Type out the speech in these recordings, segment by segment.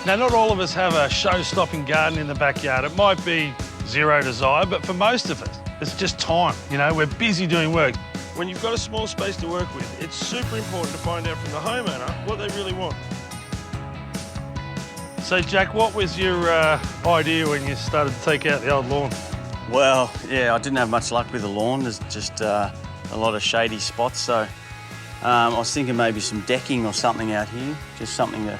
Now, not all of us have a show-stopping garden in the backyard. It might be zero desire, but for most of us, it's just time. You know, we're busy doing work. When you've got a small space to work with, it's super important to find out from the homeowner what they really want. So, Jack, what was your idea when you started to take out the old lawn? Well, yeah, I didn't have much luck with the lawn. There's just a lot of shady spots, so I was thinking maybe some decking or something out here, just something to,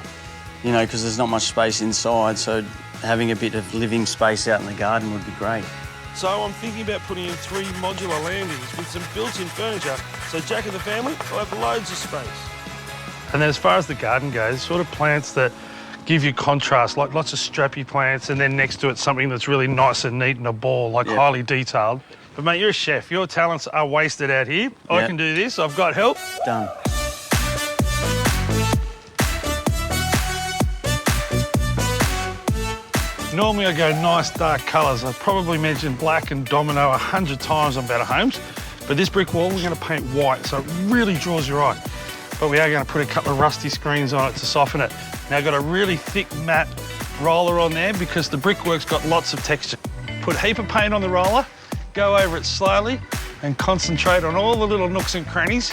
you know, because there's not much space inside, so having a bit of living space out in the garden would be great. So I'm thinking about putting in 3 modular landings with some built-in furniture, so Jack and the family will have loads of space. And then as far as the garden goes, sort of plants that give you contrast, like lots of strappy plants, and then next to it something that's really nice and neat and a ball, like highly detailed. But mate, you're a chef. Your talents are wasted out here. I can do this. I've got help. Done. Normally I go nice dark colours. I've probably mentioned black and domino 100 times on Better Homes, but this brick wall we're going to paint white, so it really draws your eye. But we are going to put a couple of rusty screens on it to soften it. Now I've got a really thick matte roller on there because the brickwork's got lots of texture. Put a heap of paint on the roller, go over it slowly and concentrate on all the little nooks and crannies.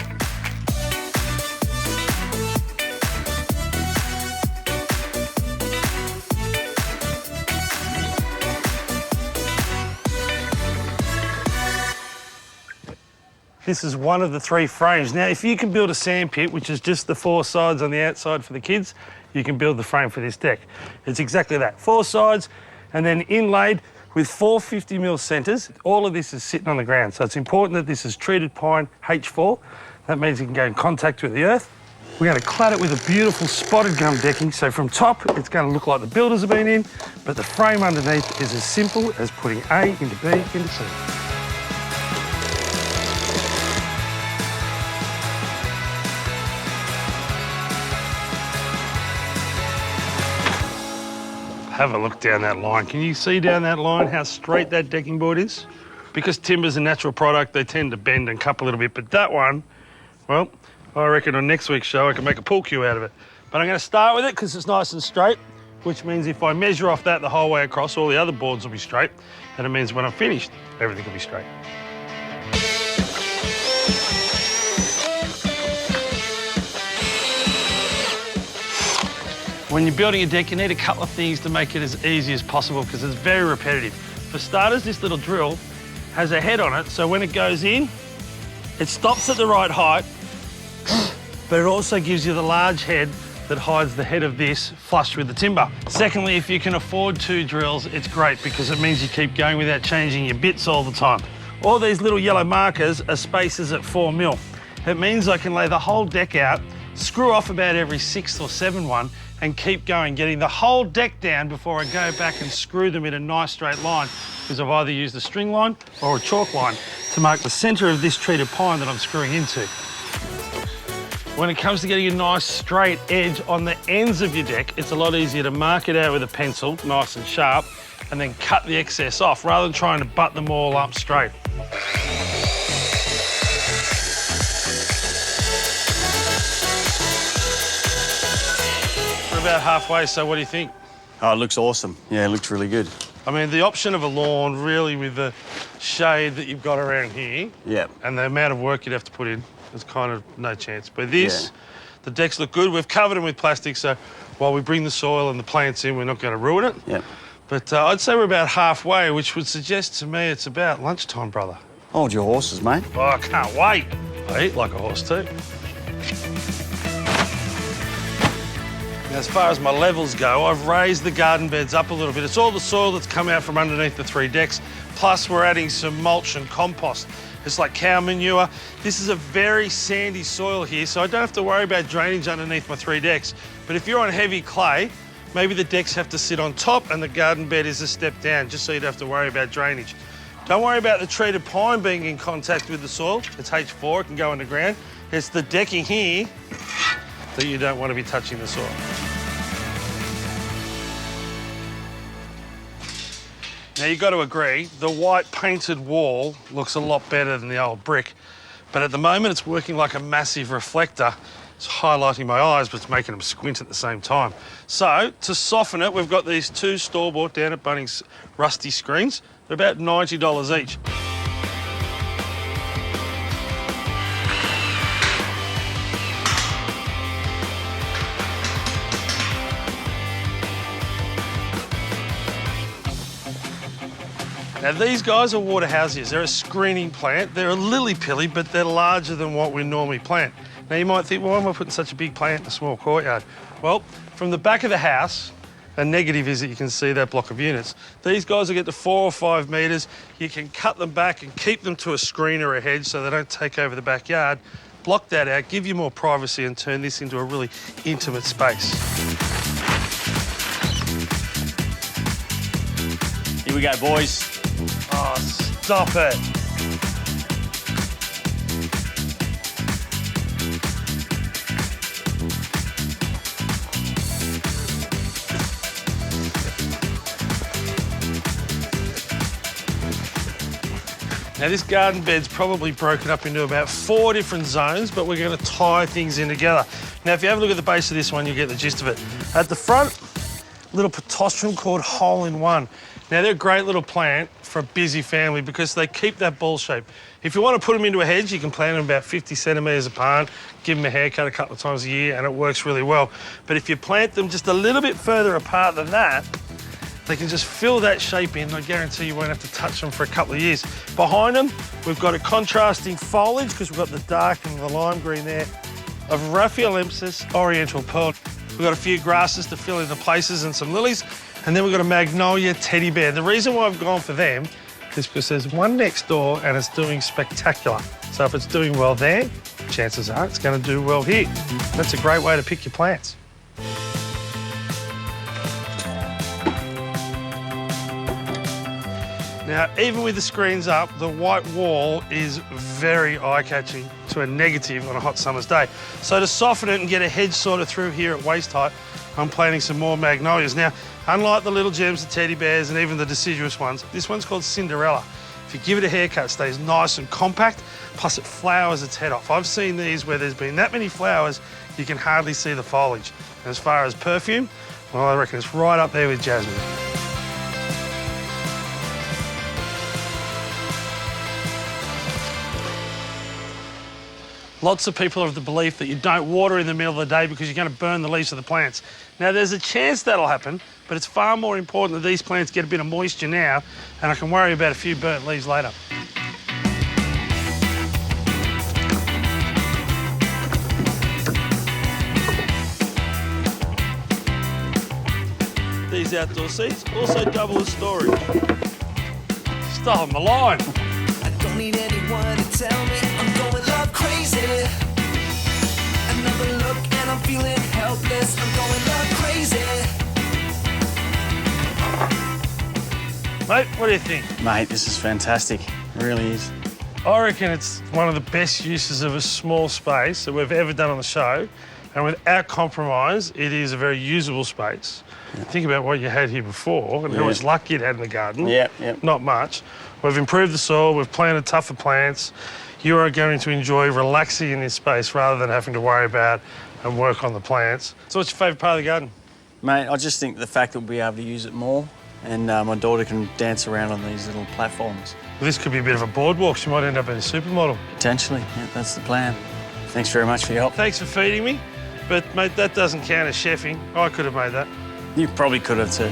This is one of the 3 frames. Now, if you can build a sand pit, which is just the 4 sides on the outside for the kids, you can build the frame for this deck. It's exactly that, 4 sides, and then inlaid with 4 50mm centres. All of this is sitting on the ground, so it's important that this is treated pine H4. That means it can go in contact with the earth. We're going to clad it with a beautiful spotted gum decking, so from top, it's going to look like the builders have been in, but the frame underneath is as simple as putting A into B into C. Have a look down that line. Can you see down that line how straight that decking board is? Because timber's a natural product, they tend to bend and cup a little bit, but that one, well, I reckon on next week's show I can make a pool cue out of it. But I'm going to start with it because it's nice and straight, which means if I measure off that the whole way across, all the other boards will be straight, and it means when I'm finished, everything will be straight. When you're building a deck, you need a couple of things to make it as easy as possible because it's very repetitive. For starters, this little drill has a head on it, so when it goes in, it stops at the right height, but it also gives you the large head that hides the head of this flush with the timber. Secondly, if you can afford 2 drills, it's great because it means you keep going without changing your bits all the time. All these little yellow markers are spacers at 4mm. It means I can lay the whole deck out, screw off about every 6th or 7th one, and keep going, getting the whole deck down before I go back and screw them in a nice straight line, because I've either used a string line or a chalk line to mark the centre of this treated pine that I'm screwing into. When it comes to getting a nice straight edge on the ends of your deck, it's a lot easier to mark it out with a pencil, nice and sharp, and then cut the excess off rather than trying to butt them all up straight. About halfway, so what do you think? Oh, it looks awesome. Yeah, it looks really good. I mean, the option of a lawn, really, with the shade that you've got around here, and the amount of work you'd have to put in, there's kind of no chance. But this, the decks look good. We've covered them with plastic, so while we bring the soil and the plants in, we're not going to ruin it. Yeah. But I'd say we're about halfway, which would suggest to me it's about lunchtime, brother. Hold your horses, mate. Oh, I can't wait. I eat like a horse too. As far as my levels go, I've raised the garden beds up a little bit. It's all the soil that's come out from underneath the 3 decks, plus we're adding some mulch and compost. It's like cow manure. This is a very sandy soil here, so I don't have to worry about drainage underneath my 3 decks. But if you're on heavy clay, maybe the decks have to sit on top and the garden bed is a step down, just so you don't have to worry about drainage. Don't worry about the treated pine being in contact with the soil. It's H4, it can go underground. It's the decking here that you don't want to be touching the soil. Now, you've got to agree, the white painted wall looks a lot better than the old brick, but at the moment it's working like a massive reflector, It's highlighting my eyes, but it's making them squint at the same time. So, to soften it, we've got these 2 store-bought down at Bunnings rusty screens. They're about $90 each. Now these guys are water housiers. They're a screening plant. They're a lily-pilly, but they're larger than what we normally plant. Now you might think, well, why am I putting such a big plant in a small courtyard? Well, from the back of the house, a negative is that you can see that block of units. These guys will get to 4 or 5 metres. You can cut them back and keep them to a screen or a hedge so they don't take over the backyard. Block that out, give you more privacy and turn this into a really intimate space. Here we go, boys. Oh, stop it. Now this garden bed's probably broken up into about 4 different zones, but we're going to tie things in together. Now if you have a look at the base of this one, you'll get the gist of it. At the front, little pittostrum called hole-in-one. Now they're a great little plant for a busy family because they keep that ball shape. If you want to put them into a hedge, you can plant them about 50 centimetres apart, give them a haircut a couple of times a year, and it works really well. But if you plant them just a little bit further apart than that, they can just fill that shape in. I guarantee you won't have to touch them for a couple of years. Behind them, we've got a contrasting foliage because we've got the dark and the lime green there of Raphaelensis oriental pearl. We've got a few grasses to fill in the places and some lilies. And then we've got a magnolia teddy bear. The reason why I've gone for them is because there's one next door and it's doing spectacular. So if it's doing well there, chances are it's going to do well here. That's a great way to pick your plants. Now, even with the screens up, the white wall is very eye-catching to a negative on a hot summer's day. So to soften it and get a hedge sort of through here at waist height, I'm planting some more magnolias. Now, unlike the little gems, the teddy bears, and even the deciduous ones, this one's called Cinderella. If you give it a haircut, it stays nice and compact, plus it flowers its head off. I've seen these where there's been that many flowers, you can hardly see the foliage. And as far as perfume, well, I reckon it's right up there with jasmine. Lots of people are of the belief that you don't water in the middle of the day because you're going to burn the leaves of the plants. Now, there's a chance that'll happen, but it's far more important that these plants get a bit of moisture now, and I can worry about a few burnt leaves later. These outdoor seats also double as storage. Stop my line. I don't need anyone to tell me I'm going love crazy. Another look and I'm feeling helpless. I'm going love crazy. Mate, what do you think? Mate, this is fantastic. It really is. I reckon it's one of the best uses of a small space that we've ever done on the show. And without compromise, it is a very usable space. Yeah. Think about what you had here before and how much luck you'd had in the garden. Yeah. Not much. We've improved the soil, we've planted tougher plants. You are going to enjoy relaxing in this space rather than having to worry about and work on the plants. So what's your favourite part of the garden? Mate, I just think the fact that we'll be able to use it more and my daughter can dance around on these little platforms. Well, this could be a bit of a boardwalk. She might end up in a supermodel. Potentially, yeah, that's the plan. Thanks very much for your help. Thanks for feeding me. But, mate, that doesn't count as chefing. I could have made that. You probably could have too.